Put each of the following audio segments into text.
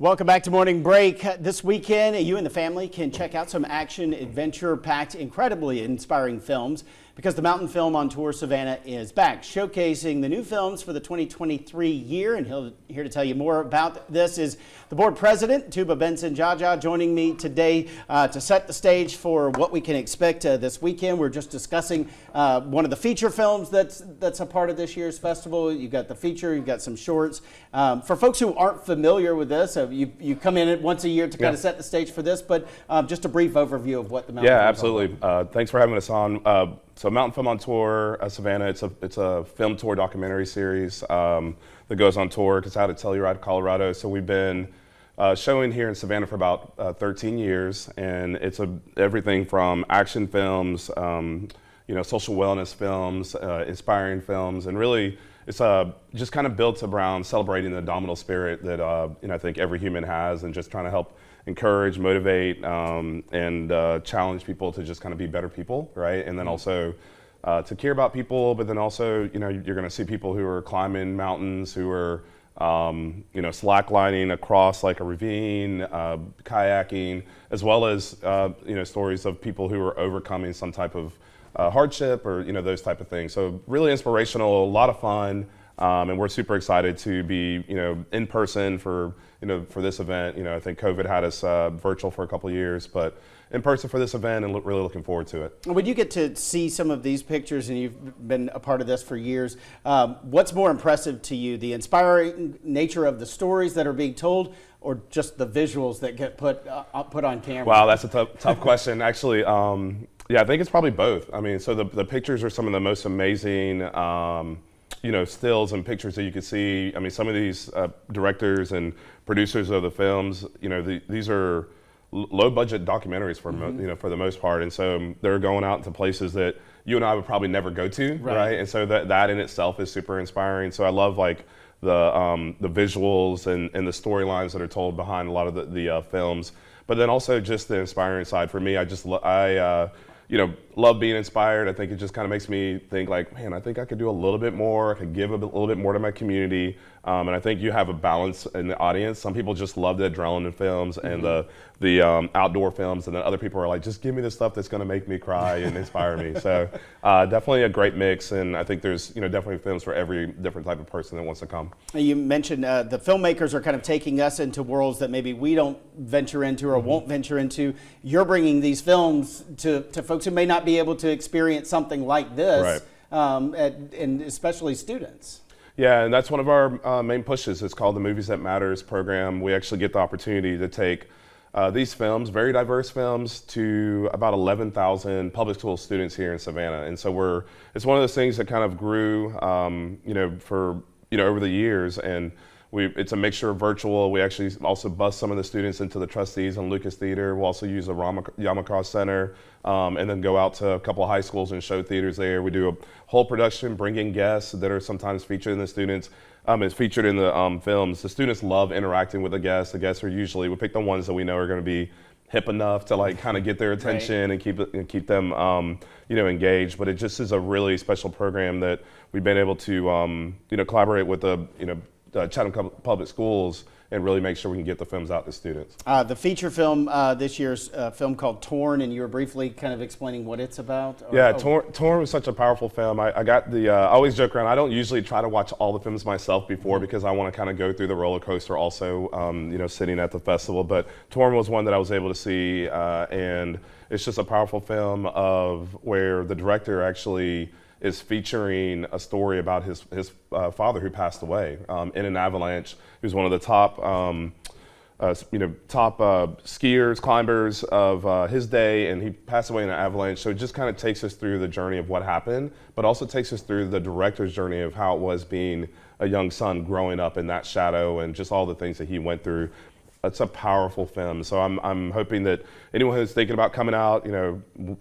Welcome back to Morning Break. This weekend, you and the family can check out some action, adventure-packed, incredibly inspiring films because the Mountainfilm on Tour Savannah is back, showcasing the new films for the 2023 year. And here to tell you more about this is the board president, Tuba Benson-Jaja, joining me today to set the stage for what we can expect this weekend. We're just discussing one of the feature films that's a part of this year's festival. You've got the feature, you've got some shorts. For folks who aren't familiar with this, you come in once a year to kind of set the stage for this, but just a brief overview of what the Mountainfilm is. Yeah, absolutely. Thanks for having us on. So Mountainfilm on Tour Savannah, it's a film tour documentary series that goes on tour. It's out at Telluride, Colorado. So we've been showing here in Savannah for about 13 years, and it's everything from action films, social wellness films, inspiring films, and really it's just kind of built around celebrating the indomitable spirit that I think every human has, and just trying to help encourage, motivate, and challenge people to just kind of be better people, right? And then also to care about people, but then also, you're going to see people who are climbing mountains, who are, slacklining across like a ravine, kayaking, as well as, stories of people who are overcoming some type of hardship or, those type of things. So really inspirational, a lot of fun. And we're super excited to be, in person for this event. I think COVID had us virtual for a couple of years, but in person for this event, and really looking forward to it. When you get to see some of these pictures, and you've been a part of this for years, what's more impressive to you, the inspiring nature of the stories that are being told, or just the visuals that get put on camera? Wow, that's a tough question. Actually, yeah, I think it's probably both. I mean, so the pictures are some of the most amazing stills and pictures that you can see. I mean, some of these directors and producers of the films, these are low-budget documentaries for for the most part, and so they're going out to places that you and I would probably never go to, right? And so that in itself is super inspiring. So I love like the visuals and the storylines that are told behind a lot of the films, but then also just the inspiring side for me. I love being inspired. I think it just kind of makes me think like, man, I think I could do a little bit more. I could give a little bit more to my community. And I think you have a balance in the audience. Some people just love the adrenaline films and the outdoor films, and then other people are like, just give me the stuff that's going to make me cry and inspire me. So definitely a great mix, and I think there's definitely films for every different type of person that wants to come. You mentioned the filmmakers are kind of taking us into worlds that maybe we don't venture into or won't venture into. You're bringing these films to folks who may not be able to experience something like this, right. And especially students. Yeah, and that's one of our main pushes. It's called the Movies That Matters program. We actually get the opportunity to take these films, very diverse films, to about 11,000 public school students here in Savannah. And so it's one of those things that kind of grew, for over the years. And it's a mixture of virtual. We actually also bus some of the students into the Trustees and Lucas Theater. We'll also use the Yamacross Center, and then go out to a couple of high schools and show theaters there. We do a whole production, bring in guests that are sometimes featured in the students. It's featured in the films. The students love interacting with the guests. The guests are usually, we pick the ones that we know are going to be hip enough to like kind of get their attention, right, and keep them engaged. But it just is a really special program that we've been able to collaborate with the Chatham Public Schools and really make sure we can get the films out to students. The feature film this year's film called Torn, and you were briefly kind of explaining what it's about. Torn was such a powerful film. I got I always joke around, I don't usually try to watch all the films myself before because I want to kind of go through the roller coaster also, sitting at the festival. But Torn was one that I was able to see, and it's just a powerful film of where the director actually is featuring a story about his father who passed away in an avalanche. He was one of the top skiers, climbers of his day, and he passed away in an avalanche. So it just kind of takes us through the journey of what happened, but also takes us through the director's journey of how it was being a young son growing up in that shadow and just all the things that he went through. It's a powerful film, so I'm hoping that anyone who's thinking about coming out,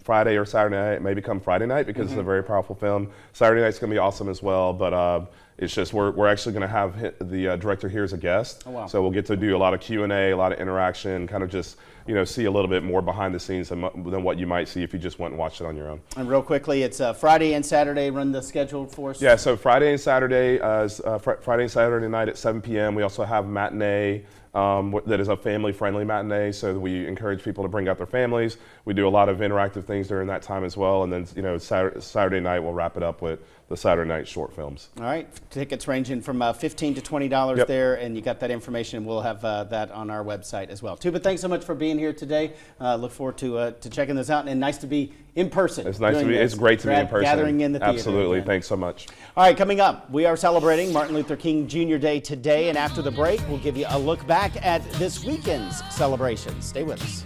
Friday or Saturday night, maybe come Friday night because it's a very powerful film. Saturday night's gonna be awesome as well, but It's just we're actually going to have the director here as a guest. Oh, wow. So we'll get to do a lot of Q&A, a lot of interaction, kind of just see a little bit more behind the scenes than what you might see if you just went and watched it on your own. And real quickly, it's Friday and Saturday. Run the schedule for us. Yeah, so Friday and Saturday, Friday and Saturday night at 7 p.m. We also have matinee. That is a family-friendly matinee, so we encourage people to bring out their families. We do a lot of interactive things during that time as well, and then Saturday night we'll wrap it up with the Saturday night short films. All right, tickets ranging from $15 to $20 there, and you got that information. We'll have that on our website as well. Tuba, thanks so much for being here today. Look forward to checking this out, and nice to be in person. It's nice to be. It's great to be in person. Gathering in the theater. Absolutely. Again. Thanks so much. All right, coming up, we are celebrating Martin Luther King Jr. Day today, and after the break, we'll give you a look back at this weekend's celebrations. Stay with us.